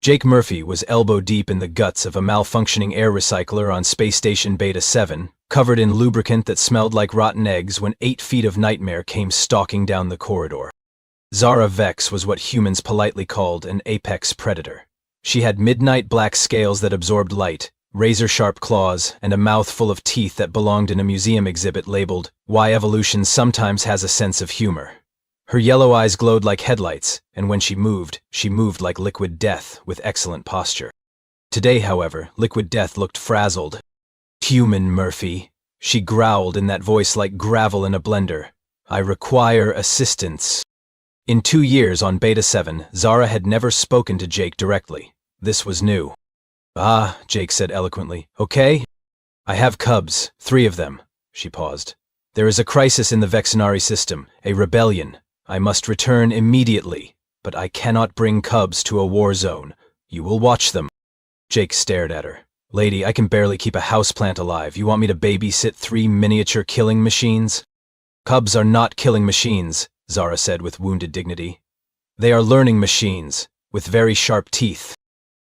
Jake Murphy was elbow-deep in the guts of a malfunctioning air recycler on Space Station Beta 7, covered in lubricant that smelled like rotten eggs when 8 feet of nightmare came stalking down the corridor. Zara Vex was what humans politely called an apex predator. She had midnight black scales that absorbed light, razor-sharp claws, and a mouth full of teeth that belonged in a museum exhibit labeled, "Why Evolution Sometimes Has a Sense of Humor." Her yellow eyes glowed like headlights, and when she moved like liquid death with excellent posture. Today, however, liquid death looked frazzled. "Human Murphy," she growled in that voice like gravel in a blender. "I require assistance." In 2 years on Beta 7, Zara had never spoken to Jake directly. This was new. "Ah," Jake said eloquently. "Okay? I have cubs, 3 of them." She paused. "There is a crisis in the Vexinari system, a rebellion. I must return immediately, but I cannot bring cubs to a war zone. You will watch them." Jake stared at her. "Lady, I can barely keep a houseplant alive. You want me to babysit 3 miniature killing machines?" "Cubs are not killing machines," Zara said with wounded dignity. "They are learning machines, with very sharp teeth.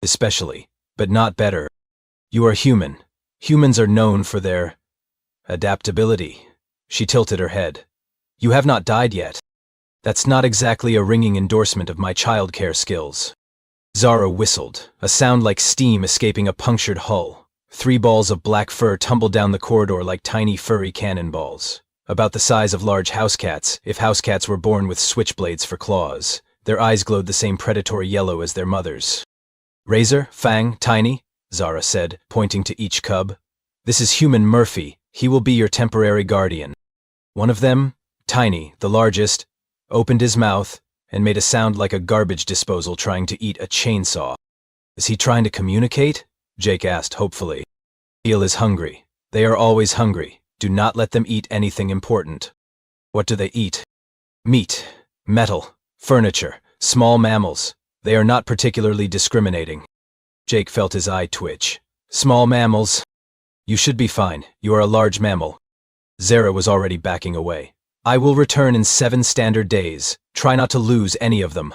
Especially, but not better. You are human. Humans are known for their adaptability." She tilted her head. "You have not died yet. That's not exactly a ringing endorsement of my childcare skills." Zara whistled, a sound like steam escaping a punctured hull. 3 balls of black fur tumbled down the corridor like tiny furry cannonballs. About the size of large housecats, if housecats were born with switchblades for claws. Their eyes glowed the same predatory yellow as their mothers. "Razor, Fang, Tiny," Zara said, pointing to each cub. "This is Human Murphy. He will be your temporary guardian." One of them, Tiny, the largest, opened his mouth and made a sound like a garbage disposal trying to eat a chainsaw. "Is he trying to communicate?" Jake asked hopefully. "Eel is hungry. They are always hungry. Do not let them eat anything important." "What do they eat?" "Meat, metal, furniture, small mammals. They are not particularly discriminating." Jake felt his eye twitch. "Small mammals. You should be fine. You are a large mammal." Zara was already backing away. "I will return in 7 standard days. Try not to lose any of them."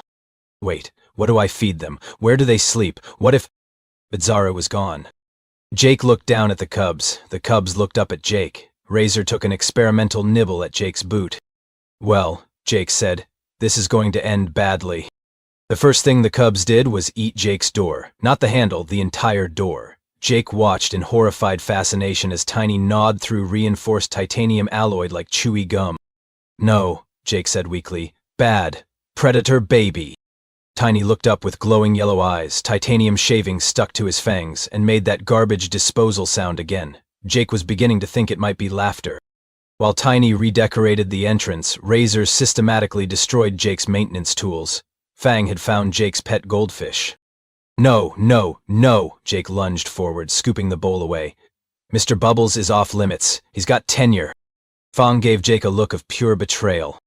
"Wait, what do I feed them? Where do they sleep? What if—" But Zara was gone. Jake looked down at the cubs. The cubs looked up at Jake. Razor took an experimental nibble at Jake's boot. "Well," Jake said, "this is going to end badly." The first thing the cubs did was eat Jake's door. Not the handle, the entire door. Jake watched in horrified fascination as Tiny gnawed through reinforced titanium alloy like chewy gum. "No," Jake said weakly. "Bad. Predator baby." Tiny looked up with glowing yellow eyes, titanium shavings stuck to his fangs, and made that garbage disposal sound again. Jake was beginning to think it might be laughter. While Tiny redecorated the entrance, Razor systematically destroyed Jake's maintenance tools. Fang had found Jake's pet goldfish. "No, no, no," Jake lunged forward, scooping the bowl away. "Mr. Bubbles is off limits. He's got tenure." Fang gave Jake a look of pure betrayal.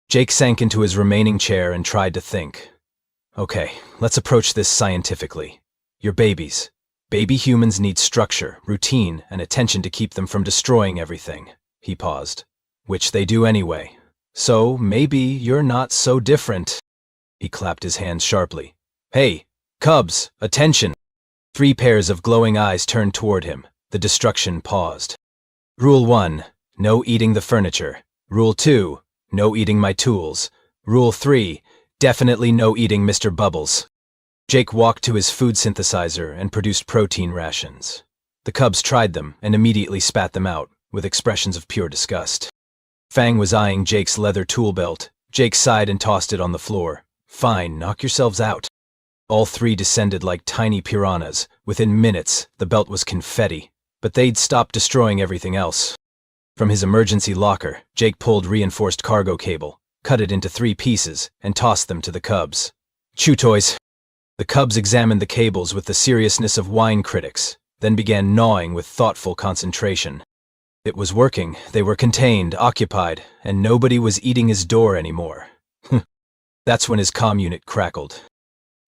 Jake sank into his remaining chair and tried to think. "Okay, let's approach this scientifically. You're babies. Baby humans need structure, routine, and attention to keep them from destroying everything." He paused. "Which they do anyway. So maybe you're not so different." He clapped his hands sharply. "Hey, cubs, attention!" 3 pairs of glowing eyes turned toward him. The destruction paused. "Rule 1. No eating the furniture. Rule 2. No eating my tools. Rule 3. Definitely no eating Mr. Bubbles." Jake walked to his food synthesizer and produced protein rations. The cubs tried them and immediately spat them out, with expressions of pure disgust. Fang was eyeing Jake's leather tool belt. Jake sighed and tossed it on the floor. "Fine, knock yourselves out." All 3 descended like tiny piranhas. Within minutes, the belt was confetti, but they'd stopped destroying everything else. From his emergency locker, Jake pulled reinforced cargo cable, cut it into 3 pieces, and tossed them to the cubs. "Chew toys." The cubs examined the cables with the seriousness of wine critics, then began gnawing with thoughtful concentration. It was working. They were contained, occupied, and nobody was eating his door anymore. That's when his comm unit crackled.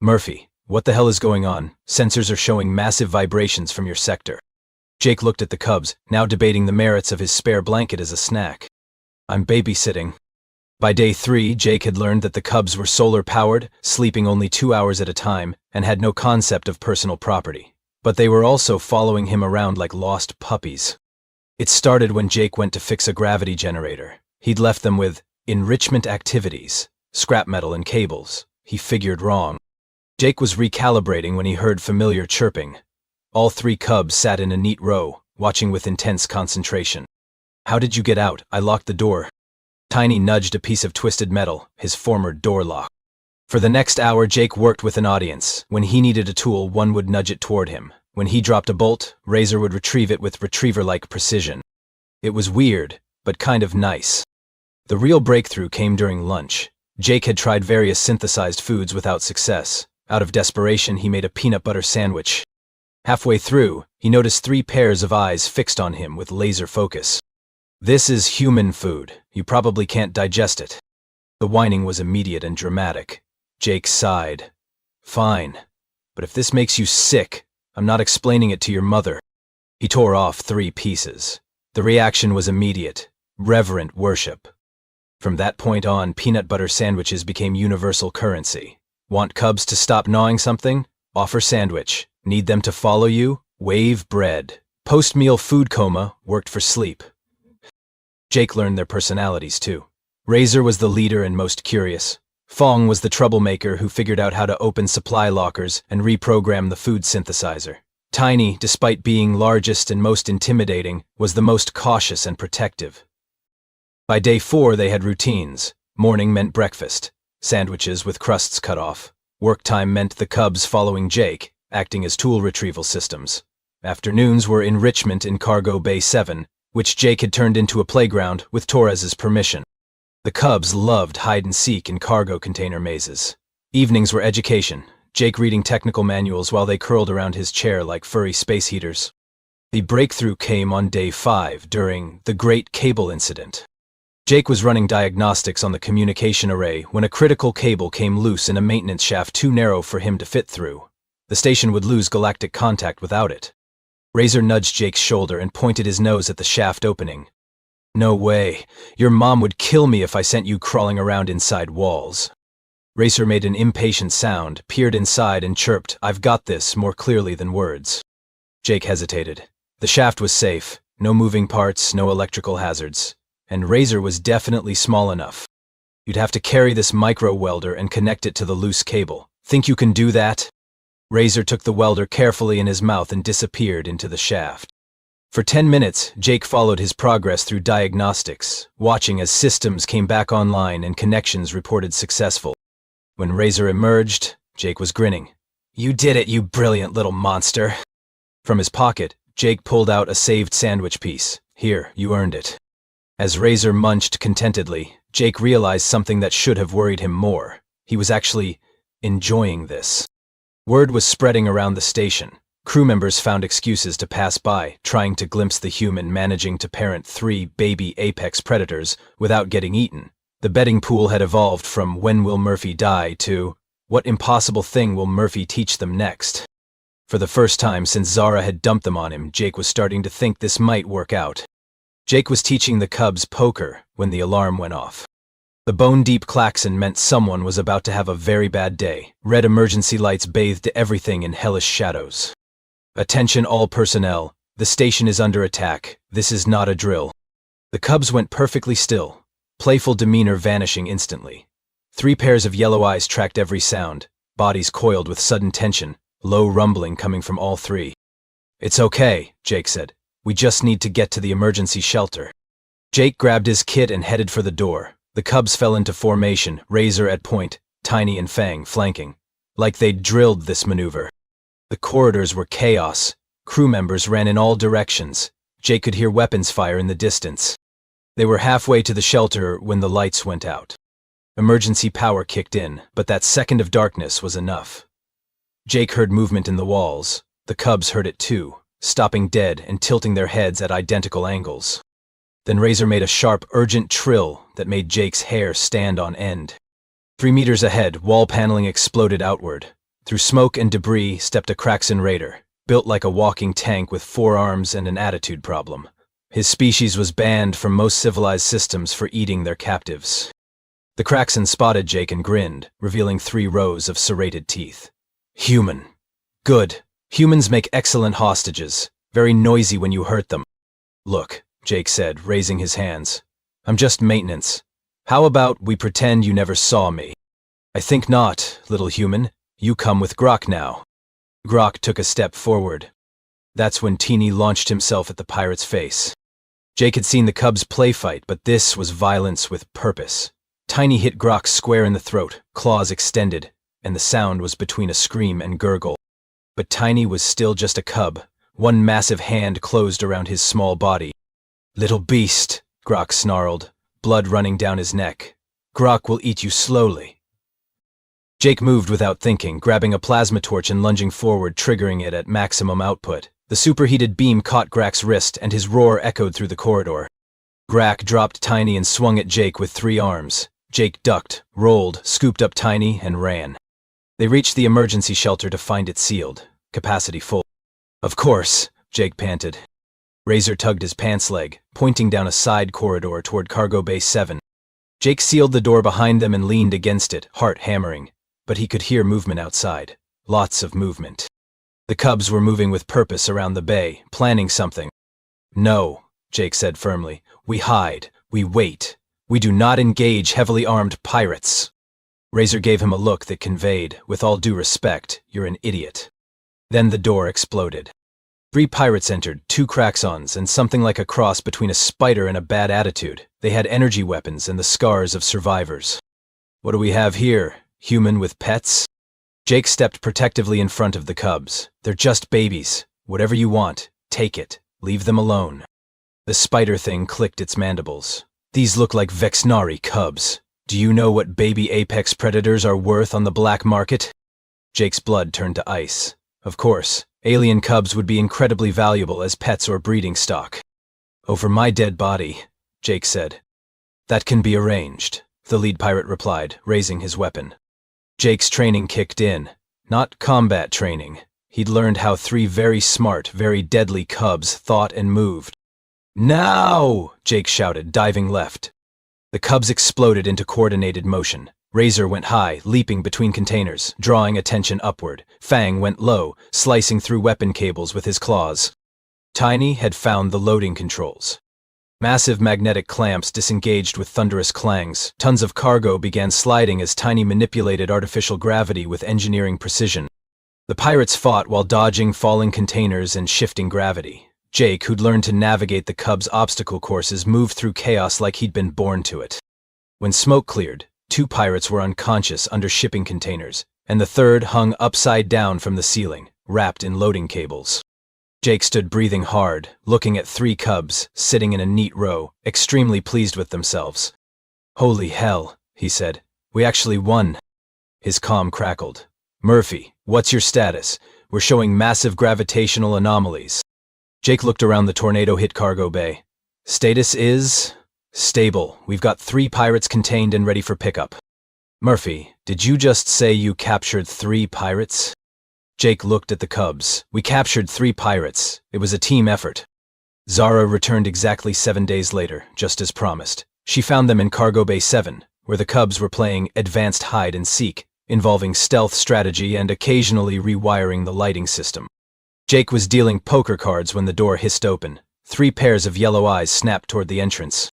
"Murphy, what the hell is going on? Sensors are showing massive vibrations from your sector." Jake looked at the cubs, now debating the merits of his spare blanket as a snack. "I'm babysitting." By day 3, Jake had learned that the cubs were solar-powered, sleeping only 2 hours at a time, and had no concept of personal property. But they were also following him around like lost puppies. It started when Jake went to fix a gravity generator. He'd left them with enrichment activities, scrap metal and cables. He figured wrong. Jake was recalibrating when he heard familiar chirping. All 3 cubs sat in a neat row, watching with intense concentration. "How did you get out? I locked the door." Tiny nudged a piece of twisted metal, his former door lock. For the next hour, Jake worked with an audience. When he needed a tool, one would nudge it toward him. When he dropped a bolt, Razor would retrieve it with retriever-like precision. It was weird, but kind of nice. The real breakthrough came during lunch. Jake had tried various synthesized foods without success. Out of desperation, he made a peanut butter sandwich. Halfway through, he noticed 3 pairs of eyes fixed on him with laser focus. "This is human food. You probably can't digest it." The whining was immediate and dramatic. Jake sighed. "Fine, but if this makes you sick, I'm not explaining it to your mother." He tore off 3 pieces. The reaction was immediate, reverent worship. From that point on, peanut butter sandwiches became universal currency. Want cubs to stop gnawing something? Offer sandwich. Need them to follow you? Wave bread. Post-meal food coma worked for sleep. Jake learned their personalities too. Razor was the leader and most curious. Fong was the troublemaker who figured out how to open supply lockers and reprogram the food synthesizer. Tiny, despite being largest and most intimidating, was the most cautious and protective. By day 4, they had routines. Morning meant breakfast, sandwiches with crusts cut off. Work time meant the cubs following Jake, acting as tool retrieval systems. Afternoons were enrichment in Cargo Bay 7, which Jake had turned into a playground with Torres's permission. The cubs loved hide-and-seek in cargo container mazes. Evenings were education, Jake reading technical manuals while they curled around his chair like furry space heaters. The breakthrough came on day 5 during the Great Cable Incident. Jake was running diagnostics on the communication array when a critical cable came loose in a maintenance shaft too narrow for him to fit through. The station would lose galactic contact without it. Razor nudged Jake's shoulder and pointed his nose at the shaft opening. "No way. Your mom would kill me if I sent you crawling around inside walls." Razor made an impatient sound, peered inside and chirped, "I've got this," more clearly than words. Jake hesitated. The shaft was safe, no moving parts, no electrical hazards. And Razor was definitely small enough. "You'd have to carry this micro-welder and connect it to the loose cable. Think you can do that?" Razor took the welder carefully in his mouth and disappeared into the shaft. For 10 minutes, Jake followed his progress through diagnostics, watching as systems came back online and connections reported successful. When Razor emerged, Jake was grinning. "You did it, you brilliant little monster." From his pocket, Jake pulled out a saved sandwich piece. "Here, you earned it." As Razor munched contentedly, Jake realized something that should have worried him more. He was actually enjoying this. Word was spreading around the station. Crew members found excuses to pass by, trying to glimpse the human managing to parent 3 baby apex predators without getting eaten. The betting pool had evolved from "when will Murphy die" to "what impossible thing will Murphy teach them next?" For the first time since Zara had dumped them on him, Jake was starting to think this might work out. Jake was teaching the cubs poker when the alarm went off. The bone-deep klaxon meant someone was about to have a very bad day. Red emergency lights bathed everything in hellish shadows. "Attention all personnel. The station is under attack. This is not a drill." The cubs went perfectly still, playful demeanor vanishing instantly. 3 pairs of yellow eyes tracked every sound, bodies coiled with sudden tension, low rumbling coming from all 3. "It's okay," Jake said. "We just need to get to the emergency shelter." Jake grabbed his kit and headed for the door. The cubs fell into formation, Razor at point, Tiny and Fang flanking. Like they'd drilled this maneuver. The corridors were chaos. Crew members ran in all directions. Jake could hear weapons fire in the distance. They were halfway to the shelter when the lights went out. Emergency power kicked in, but that second of darkness was enough. Jake heard movement in the walls. The cubs heard it too, stopping dead and tilting their heads at identical angles. Then Razor made a sharp, urgent trill that made Jake's hair stand on end. 3 meters ahead, wall paneling exploded outward. Through smoke and debris stepped a Kraxan raider, built like a walking tank with 4 arms and an attitude problem. His species was banned from most civilized systems for eating their captives. The Kraxon spotted Jake and grinned, revealing 3 rows of serrated teeth. Human. Good. Humans make excellent hostages, very noisy when you hurt them. Look, Jake said, raising his hands. I'm just maintenance. How about we pretend you never saw me? I think not, little human. You come with Grok now. Grok took a step forward. That's when Teeny launched himself at the pirate's face. Jake had seen the cubs play fight, but this was violence with purpose. Tiny hit Grok square in the throat, claws extended, and the sound was between a scream and gurgle. But Tiny was still just a cub. One massive hand closed around his small body. Little beast, Grok snarled, blood running down his neck. Grok will eat you slowly. Jake moved without thinking, grabbing a plasma torch and lunging forward, triggering it at maximum output. The superheated beam caught Grak's wrist, and his roar echoed through the corridor. Grak dropped Tiny and swung at Jake with 3 arms. Jake ducked, rolled, scooped up Tiny, and ran. They reached the emergency shelter to find it sealed, capacity full. Of course, Jake panted. Razor tugged his pants leg, pointing down a side corridor toward Cargo Bay 7. Jake sealed the door behind them and leaned against it, heart hammering. But he could hear movement outside. Lots of movement. The cubs were moving with purpose around the bay, planning something. No, Jake said firmly. We hide. We wait. We do not engage heavily armed pirates. Razor gave him a look that conveyed, with all due respect, you're an idiot. Then the door exploded. 3 pirates entered, 2 Kraxons, and something like a cross between a spider and a bad attitude. They had energy weapons and the scars of survivors. What do we have here? Human with pets? Jake stepped protectively in front of the cubs. They're just babies. Whatever you want, take it. Leave them alone. The spider thing clicked its mandibles. These look like Vexnari cubs. Do you know what baby apex predators are worth on the black market? Jake's blood turned to ice. Of course, alien cubs would be incredibly valuable as pets or breeding stock. Over my dead body, Jake said. That can be arranged, the lead pirate replied, raising his weapon. Jake's training kicked in. Not combat training. He'd learned how 3 very smart, very deadly cubs thought and moved. Now! Jake shouted, diving left. The cubs exploded into coordinated motion. Razor went high, leaping between containers, drawing attention upward. Fang went low, slicing through weapon cables with his claws. Tiny had found the loading controls. Massive magnetic clamps disengaged with thunderous clangs. Tons of cargo began sliding as Tiny manipulated artificial gravity with engineering precision. The pirates fought while dodging falling containers and shifting gravity. Jake, who'd learned to navigate the cubs' obstacle courses, moved through chaos like he'd been born to it. When smoke cleared, 2 pirates were unconscious under shipping containers, and the third hung upside down from the ceiling, wrapped in loading cables. Jake stood breathing hard, looking at 3 cubs, sitting in a neat row, extremely pleased with themselves. Holy hell, he said. We actually won. His comm crackled. Murphy, what's your status? We're showing massive gravitational anomalies. Jake looked around the tornado-hit cargo bay. Status is... stable. We've got 3 pirates contained and ready for pickup. Murphy, did you just say you captured 3 pirates? Jake looked at the cubs. We captured 3 pirates. It was a team effort. Zara returned exactly 7 days later, just as promised. She found them in Cargo Bay 7, where the cubs were playing advanced hide-and-seek, involving stealth strategy and occasionally rewiring the lighting system. Jake was dealing poker cards when the door hissed open. 3 pairs of yellow eyes snapped toward the entrance.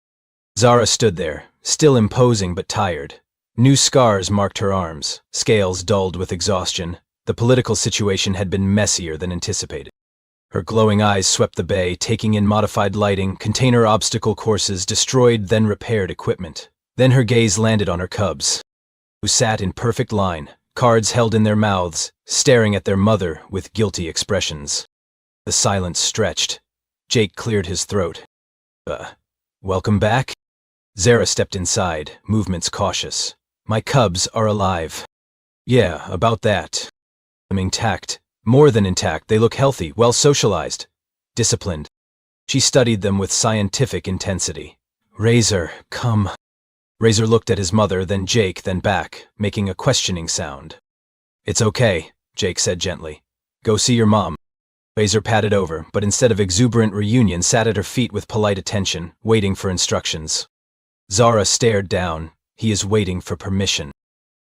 Zara stood there, still imposing but tired. New scars marked her arms, scales dulled with exhaustion. The political situation had been messier than anticipated. Her glowing eyes swept the bay, taking in modified lighting, container obstacle courses, destroyed then repaired equipment. Then her gaze landed on her cubs, who sat in perfect line, cards held in their mouths, staring at their mother with guilty expressions. The silence stretched. Jake cleared his throat. Welcome back? Zara stepped inside, movements cautious. My cubs are alive. Yeah, about that. I'm intact. More than intact, they look healthy, well socialized, disciplined. She studied them with scientific intensity. Razor, come. Razor looked at his mother, then Jake, then back, making a questioning sound. It's okay, Jake said gently. Go see your mom. Razor patted over, but instead of exuberant reunion sat at her feet with polite attention, waiting for instructions. Zara stared down. He is waiting for permission.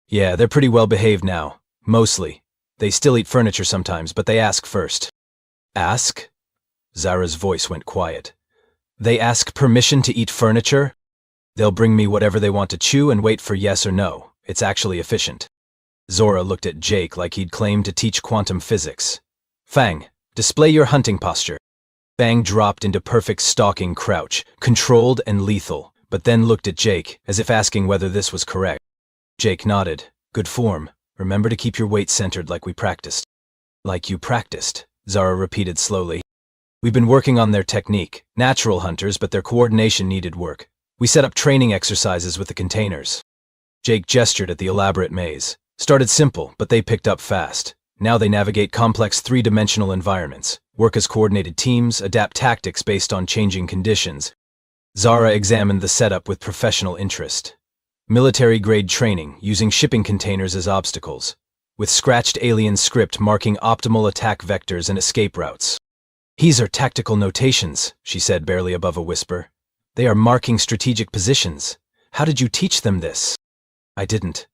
Yeah, they're pretty well behaved now. Mostly. They still eat furniture sometimes, but they ask first. Ask? Zara's voice went quiet. They ask permission to eat furniture? They'll bring me whatever they want to chew and wait for yes or no. It's actually efficient. Zora looked at Jake like he'd claimed to teach quantum physics. Fang, display your hunting posture. Fang dropped into perfect stalking crouch, controlled and lethal, but then looked at Jake, as if asking whether this was correct. Jake nodded. Good form. Remember to keep your weight centered like we practiced. Like you practiced, Zara repeated slowly. We've been working on their technique. Natural hunters, but their coordination needed work. We set up training exercises with the containers. Jake gestured at the elaborate maze. Started simple, but they picked up fast. Now they navigate complex three-dimensional environments, work as coordinated teams, adapt tactics based on changing conditions. Zara examined the setup with professional interest. Military-grade training, using shipping containers as obstacles, with scratched alien script marking optimal attack vectors and escape routes. These are tactical notations, she said barely above a whisper. They are marking strategic positions. How did you teach them this? I didn't.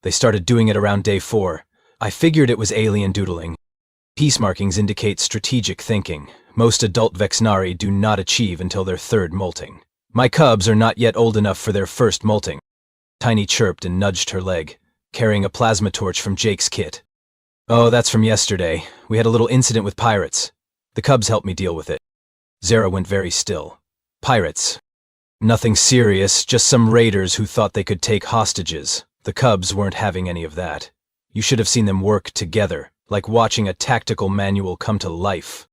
They started doing it around day 4. I figured it was alien doodling. Piece markings indicate strategic thinking. Most adult Vexnari do not achieve until their 3rd molting. My cubs are not yet old enough for their 1st molting. Tiny chirped and nudged her leg, carrying a plasma torch from Jake's kit. Oh, that's from yesterday. We had a little incident with pirates. The cubs helped me deal with it. Zara went very still. Pirates. Nothing serious, just some raiders who thought they could take hostages. The cubs weren't having any of that. You should have seen them work together, like watching a tactical manual come to life.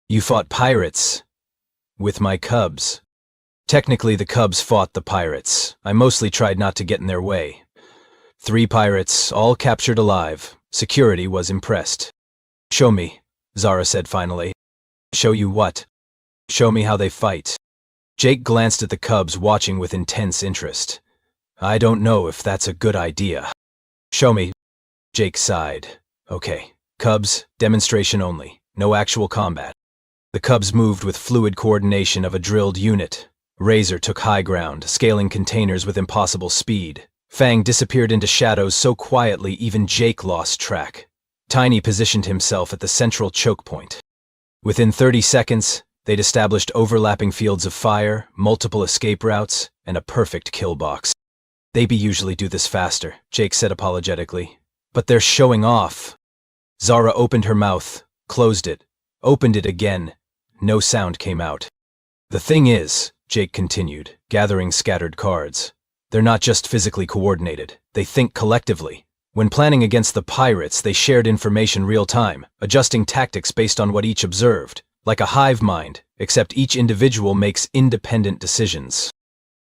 You fought pirates? With my cubs. Technically, the cubs fought the pirates. I mostly tried not to get in their way. 3 pirates, all captured alive. Security was impressed. Show me, Zara said finally. Show you what? Show me how they fight. Jake glanced at the cubs, watching with intense interest. I don't know if that's a good idea. Show me. Jake sighed. Okay, cubs, demonstration only. No actual combat. The cubs moved with fluid coordination of a drilled unit. Razor took high ground, scaling containers with impossible speed. Fang disappeared into shadows so quietly even Jake lost track. Tiny positioned himself at the central choke point. Within 30 seconds, they'd established overlapping fields of fire, multiple escape routes, and a perfect kill box. They usually do this faster, Jake said apologetically. But they're showing off. Zara opened her mouth, closed it, opened it again. No sound came out. The thing is, Jake continued, gathering scattered cards. They're not just physically coordinated, they think collectively. When planning against the pirates, they shared information real-time, adjusting tactics based on what each observed, like a hive mind, except each individual makes independent decisions.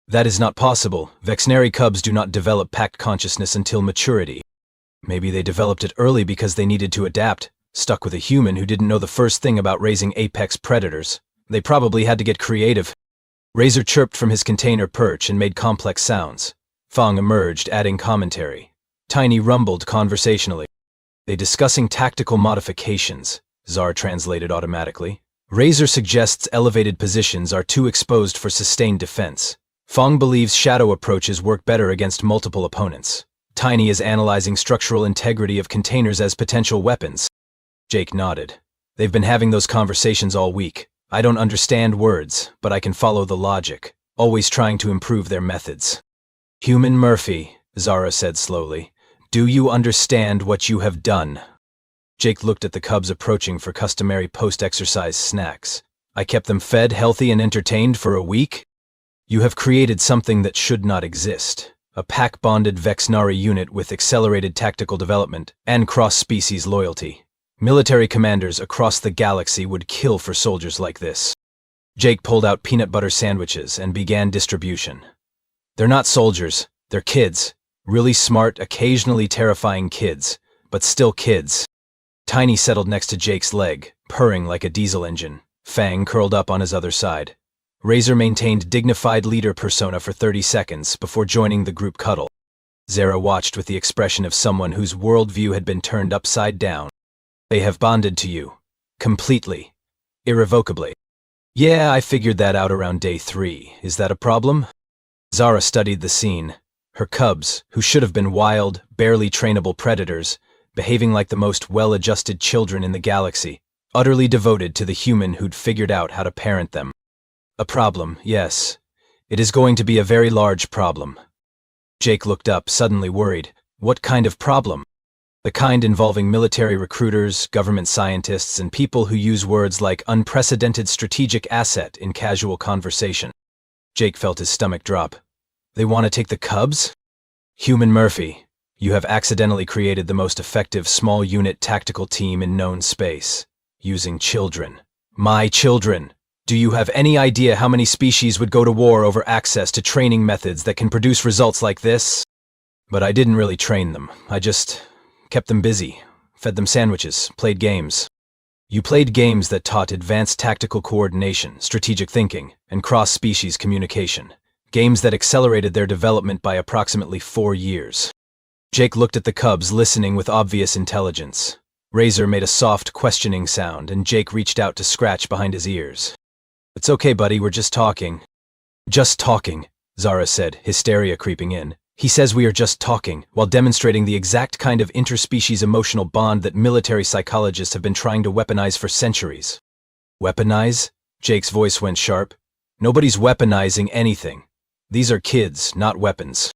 That is not possible. Vexnari cubs do not develop pact consciousness until maturity. Maybe they developed it early because they needed to adapt, stuck with a human who didn't know the first thing about raising apex predators. They probably had to get creative. Razor chirped from his container perch and made complex sounds. Fang emerged, adding commentary. Tiny rumbled conversationally. They discussing tactical modifications, Zar translated automatically. Razor suggests elevated positions are too exposed for sustained defense. Fang believes shadow approaches work better against multiple opponents. Tiny is analyzing structural integrity of containers as potential weapons. Jake nodded. They've been having those conversations all week. I don't understand words, but I can follow the logic, always trying to improve their methods. Human Murphy, Zara said slowly, do you understand what you have done? Jake looked at the cubs approaching for customary post-exercise snacks. I kept them fed, healthy, and entertained for a week? You have created something that should not exist. A pack-bonded Vexnari unit with accelerated tactical development and cross-species loyalty. Military commanders across the galaxy would kill for soldiers like this. Jake pulled out peanut butter sandwiches and began distribution. They're not soldiers, they're kids. Really smart, occasionally terrifying kids, but still kids. Tiny settled next to Jake's leg, purring like a diesel engine. Fang curled up on his other side. Razor maintained dignified leader persona for 30 seconds before joining the group cuddle. Zara watched with the expression of someone whose worldview had been turned upside down. They have bonded to you. Completely. Irrevocably. Yeah, I figured that out around day 3. Is that a problem? Zara studied the scene. Her cubs, who should have been wild, barely trainable predators, behaving like the most well-adjusted children in the galaxy, utterly devoted to the human who'd figured out how to parent them. A problem, yes. It is going to be a very large problem. Jake looked up, suddenly worried. What kind of problem? The kind involving military recruiters, government scientists, and people who use words like unprecedented strategic asset in casual conversation. Jake felt his stomach drop. They want to take the cubs? Human Murphy, you have accidentally created the most effective small unit tactical team in known space. Using children. My children! Do you have any idea how many species would go to war over access to training methods that can produce results like this? But I didn't really train them. I just kept them busy, fed them sandwiches, played games. You played games that taught advanced tactical coordination, strategic thinking, and cross-species communication. Games that accelerated their development by approximately 4 years. Jake looked at the cubs, listening with obvious intelligence. Razor made a soft, questioning sound, and Jake reached out to scratch behind his ears. It's okay, buddy, we're just talking. Just talking, Zara said, hysteria creeping in. He says we are just talking, while demonstrating the exact kind of interspecies emotional bond that military psychologists have been trying to weaponize for centuries. Weaponize? Jake's voice went sharp. Nobody's weaponizing anything. These are kids, not weapons.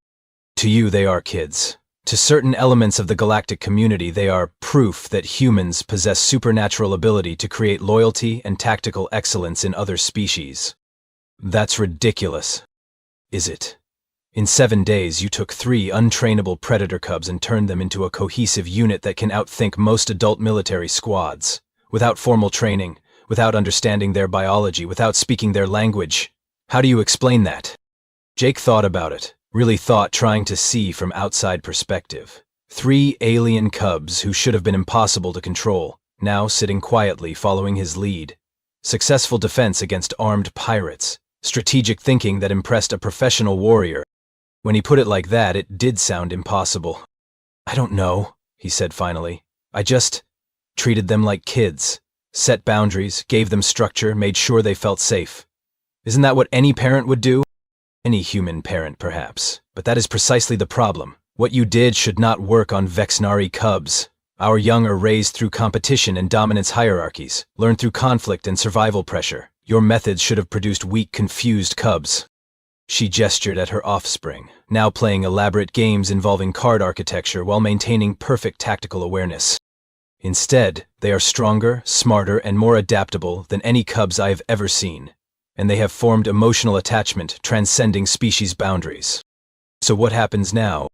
To you, they are kids. To certain elements of the galactic community, they are proof that humans possess supernatural ability to create loyalty and tactical excellence in other species. That's ridiculous. Is it? In 7 days, you took 3 untrainable predator cubs and turned them into a cohesive unit that can outthink most adult military squads. Without formal training, without understanding their biology, without speaking their language. How do you explain that? Jake thought about it. Really thought, trying to see from outside perspective. 3 alien cubs who should have been impossible to control, now sitting quietly following his lead. Successful defense against armed pirates. Strategic thinking that impressed a professional warrior. When he put it like that, it did sound impossible. I don't know, he said finally. I just treated them like kids. Set boundaries, gave them structure, made sure they felt safe. Isn't that what any parent would do? Any human parent, perhaps. But that is precisely the problem. What you did should not work on Vexnari cubs. Our young are raised through competition and dominance hierarchies, learned through conflict and survival pressure. Your methods should have produced weak, confused cubs. She gestured at her offspring, now playing elaborate games involving card architecture while maintaining perfect tactical awareness. Instead, they are stronger, smarter, and more adaptable than any cubs I have ever seen. And they have formed emotional attachment transcending species boundaries. So what happens now?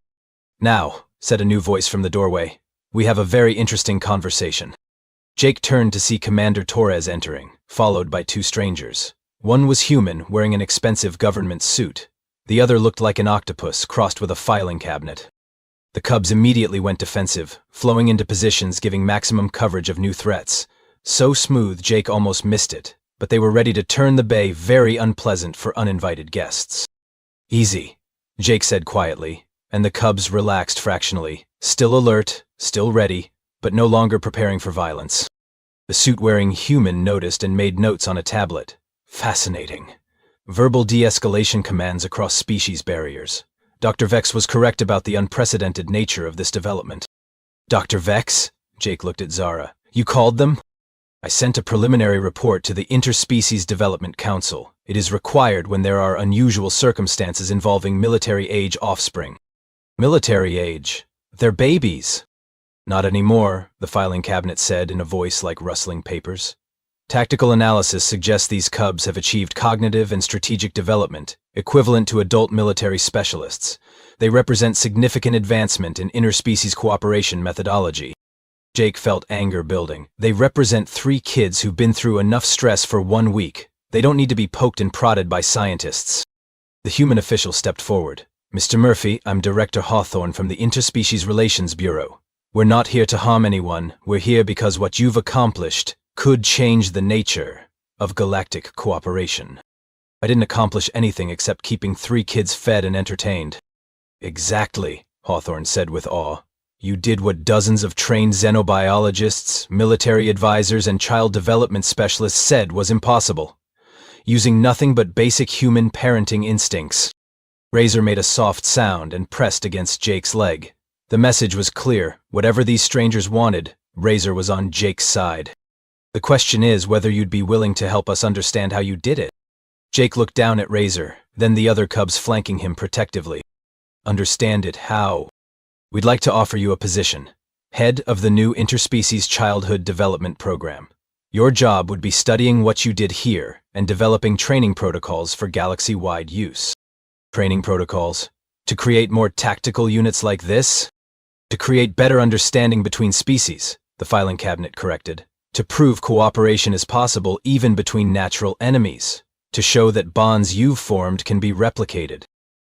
Now, said a new voice from the doorway, we have a very interesting conversation. Jake turned to see Commander Torres entering, followed by 2 strangers. One was human, wearing an expensive government suit. The other looked like an octopus crossed with a filing cabinet. The cubs immediately went defensive, flowing into positions giving maximum coverage of new threats. So smooth, Jake almost missed it. But they were ready to turn the bay very unpleasant for uninvited guests. Easy, Jake said quietly, and the cubs relaxed fractionally, still alert, still ready, but no longer preparing for violence. The suit-wearing human noticed and made notes on a tablet. Fascinating. Verbal de-escalation commands across species barriers. Dr. Vex was correct about the unprecedented nature of this development. Dr. Vex? Jake looked at Zara. You called them? I sent a preliminary report to the Interspecies Development Council. It is required when there are unusual circumstances involving military-age offspring. Military age? They're babies. Not anymore, the filing cabinet said in a voice like rustling papers. Tactical analysis suggests these cubs have achieved cognitive and strategic development, equivalent to adult military specialists. They represent significant advancement in interspecies cooperation methodology. Jake felt anger building. They represent 3 kids who've been through enough stress for 1 week. They don't need to be poked and prodded by scientists. The human official stepped forward. Mr. Murphy, I'm Director Hawthorne from the Interspecies Relations Bureau. We're not here to harm anyone. We're here because what you've accomplished could change the nature of galactic cooperation. I didn't accomplish anything except keeping 3 kids fed and entertained. Exactly, Hawthorne said with awe. You did what dozens of trained xenobiologists, military advisors, and child development specialists said was impossible. Using nothing but basic human parenting instincts. Razor made a soft sound and pressed against Jake's leg. The message was clear. Whatever these strangers wanted, Razor was on Jake's side. The question is whether you'd be willing to help us understand how you did it. Jake looked down at Razor, then the other cubs flanking him protectively. Understand it how? We'd like to offer you a position. Head of the new Interspecies Childhood Development Program. Your job would be studying what you did here and developing training protocols for galaxy-wide use. Training protocols? To create more tactical units like this? To create better understanding between species, the filing cabinet corrected. To prove cooperation is possible even between natural enemies. To show that bonds you've formed can be replicated.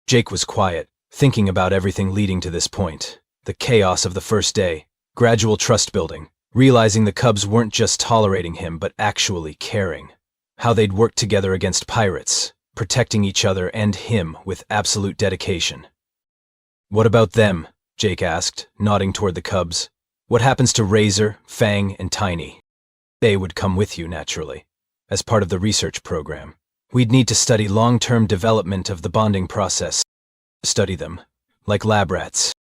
Jake was quiet, thinking about everything leading to this point. The chaos of the first day, gradual trust building, realizing the cubs weren't just tolerating him but actually caring. How they'd worked together against pirates, protecting each other and him with absolute dedication. What about them? Jake asked, nodding toward the cubs. What happens to Razor, Fang, and Tiny? They would come with you, naturally, as part of the research program. We'd need to study long-term development of the bonding process. Study them, like lab rats.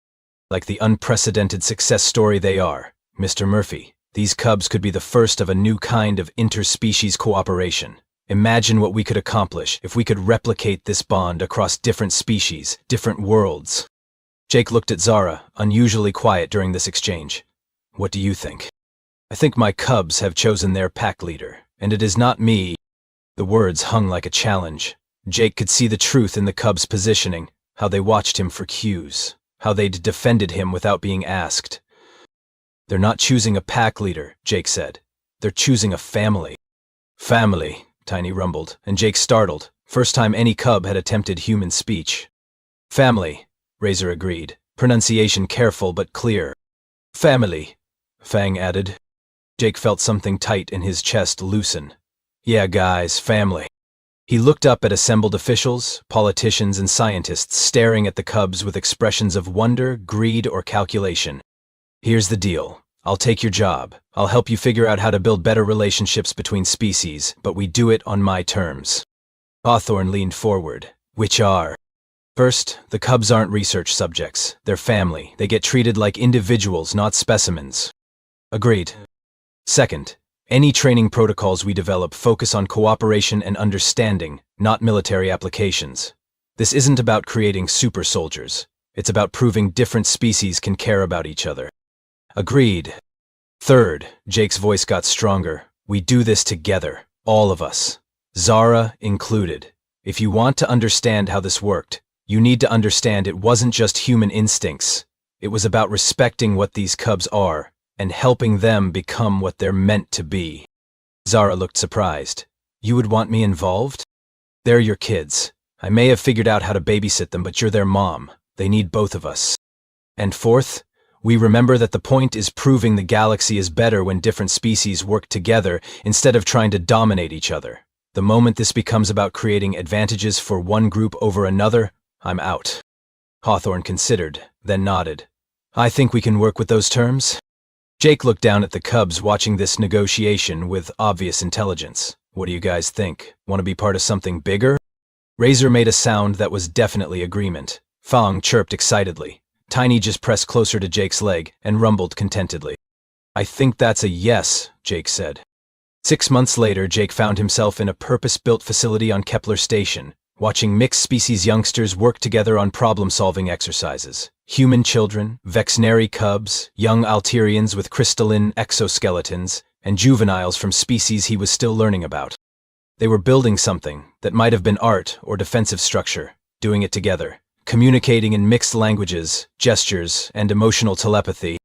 Like the unprecedented success story they are, Mr. Murphy. These cubs could be the first of a new kind of interspecies cooperation. Imagine what we could accomplish if we could replicate this bond across different species, different worlds. Jake looked at Zara, unusually quiet during this exchange. What do you think? I think my cubs have chosen their pack leader, and it is not me. The words hung like a challenge. Jake could see the truth in the cubs' positioning, how they watched him for cues, how they'd defended him without being asked. They're not choosing a pack leader, Jake said. They're choosing a family. Family, Tiny rumbled, and Jake startled. First time any cub had attempted human speech. Family, Razor agreed, pronunciation careful but clear. Family, Fang added. Jake felt something tight in his chest loosen. Yeah, guys, family. He looked up at assembled officials, politicians, and scientists staring at the cubs with expressions of wonder, greed, or calculation. Here's the deal. I'll take your job. I'll help you figure out how to build better relationships between species, but we do it on my terms. Hawthorne leaned forward. Which are? First, the cubs aren't research subjects. They're family. They get treated like individuals, not specimens. Agreed. Second, any training protocols we develop focus on cooperation and understanding, not military applications. This isn't about creating super soldiers. It's about proving different species can care about each other. Agreed. Third, Jake's voice got stronger. We do this together, all of us. Zara included. If you want to understand how this worked, you need to understand it wasn't just human instincts. It was about respecting what these cubs are and helping them become what they're meant to be. Zara looked surprised. You would want me involved? They're your kids. I may have figured out how to babysit them, but you're their mom. They need both of us. And fourth, we remember that the point is proving the galaxy is better when different species work together instead of trying to dominate each other. The moment this becomes about creating advantages for one group over another, I'm out. Hawthorne considered, then nodded. I think we can work with those terms. Jake looked down at the cubs watching this negotiation with obvious intelligence. What do you guys think? Want to be part of something bigger? Razor made a sound that was definitely agreement. Fang chirped excitedly. Tiny just pressed closer to Jake's leg and rumbled contentedly. I think that's a yes, Jake said. 6 months later, Jake found himself in a purpose-built facility on Kepler Station, watching mixed-species youngsters work together on problem-solving exercises. Human children, Vexnary cubs, young Alterians with crystalline exoskeletons, and juveniles from species he was still learning about. They were building something that might have been art or defensive structure, doing it together, communicating in mixed languages, gestures, and emotional telepathy.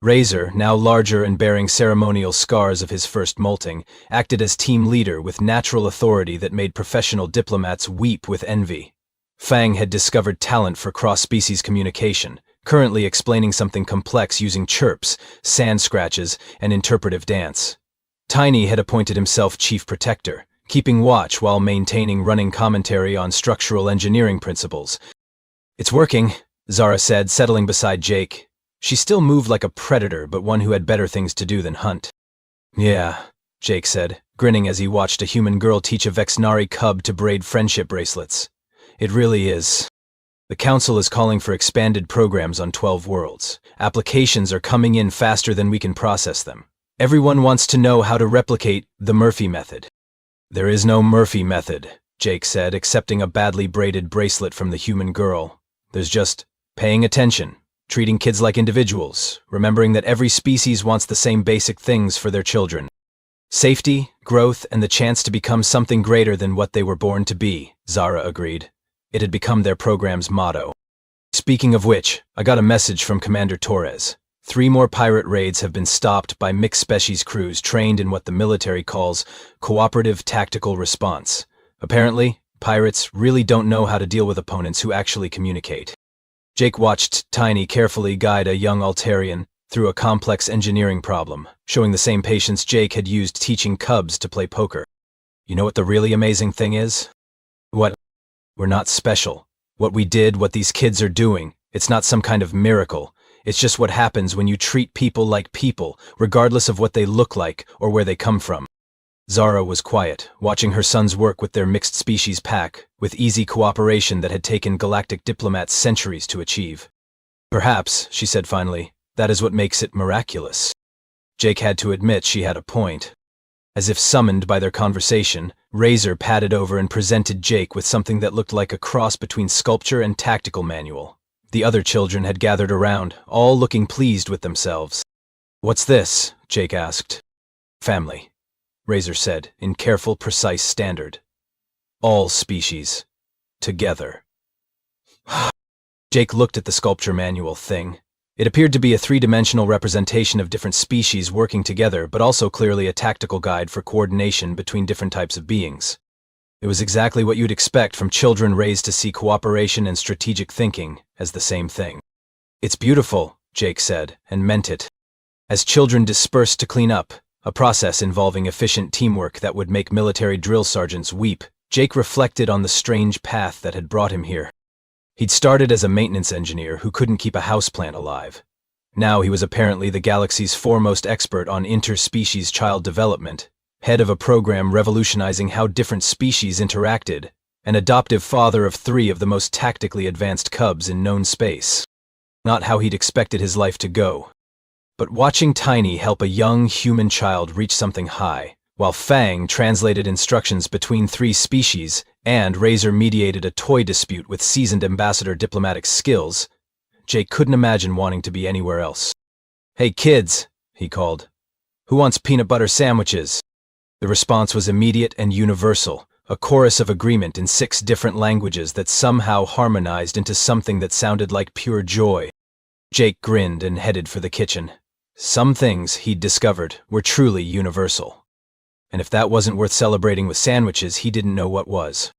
Razor, now larger and bearing ceremonial scars of his first molting, acted as team leader with natural authority that made professional diplomats weep with envy. Fang had discovered talent for cross-species communication, currently explaining something complex using chirps, sand scratches, and interpretive dance. Tiny had appointed himself chief protector, keeping watch while maintaining running commentary on structural engineering principles. It's working, Zara said, settling beside Jake. She still moved like a predator, but one who had better things to do than hunt. Yeah, Jake said, grinning as he watched a human girl teach a Vexnari cub to braid friendship bracelets. It really is. The council is calling for expanded programs on 12 worlds. Applications are coming in faster than we can process them. Everyone wants to know how to replicate the Murphy method. There is no Murphy method, Jake said, accepting a badly braided bracelet from the human girl. There's just paying attention, treating kids like individuals, remembering that every species wants the same basic things for their children. Safety, growth, and the chance to become something greater than what they were born to be, Zara agreed. It had become their program's motto. Speaking of which, I got a message from Commander Torres. 3 more pirate raids have been stopped by mixed species crews trained in what the military calls cooperative tactical response. Apparently, pirates really don't know how to deal with opponents who actually communicate. Jake watched Tiny carefully guide a young Altarian through a complex engineering problem, showing the same patience Jake had used teaching cubs to play poker. You know what the really amazing thing is? What? We're not special. What we did, what these kids are doing, it's not some kind of miracle. It's just what happens when you treat people like people, regardless of what they look like or where they come from. Zara was quiet, watching her sons work with their mixed species pack, with easy cooperation that had taken galactic diplomats centuries to achieve. Perhaps, she said finally, that is what makes it miraculous. Jake had to admit she had a point. As if summoned by their conversation, Razor padded over and presented Jake with something that looked like a cross between sculpture and tactical manual. The other children had gathered around, all looking pleased with themselves. "What's this?" Jake asked. "Family," Razor said, in careful, precise standard. "All species. Together." Jake looked at the sculpture manual thing. It appeared to be a 3-dimensional representation of different species working together, but also clearly a tactical guide for coordination between different types of beings. It was exactly what you'd expect from children raised to see cooperation and strategic thinking as the same thing. "It's beautiful," Jake said, and meant it. As children dispersed to clean up, a process involving efficient teamwork that would make military drill sergeants weep, Jake reflected on the strange path that had brought him here. He'd started as a maintenance engineer who couldn't keep a houseplant alive. Now he was apparently the galaxy's foremost expert on interspecies child development, head of a program revolutionizing how different species interacted, an adoptive father of 3 of the most tactically advanced cubs in known space. Not how he'd expected his life to go. But watching Tiny help a young human child reach something high, while Fang translated instructions between 3 species and Razor mediated a toy dispute with seasoned ambassador diplomatic skills, Jake couldn't imagine wanting to be anywhere else. "Hey kids," he called. "Who wants peanut butter sandwiches?" The response was immediate and universal, a chorus of agreement in 6 different languages that somehow harmonized into something that sounded like pure joy. Jake grinned and headed for the kitchen. Some things, he'd discovered, were truly universal. And if that wasn't worth celebrating with sandwiches, he didn't know what was.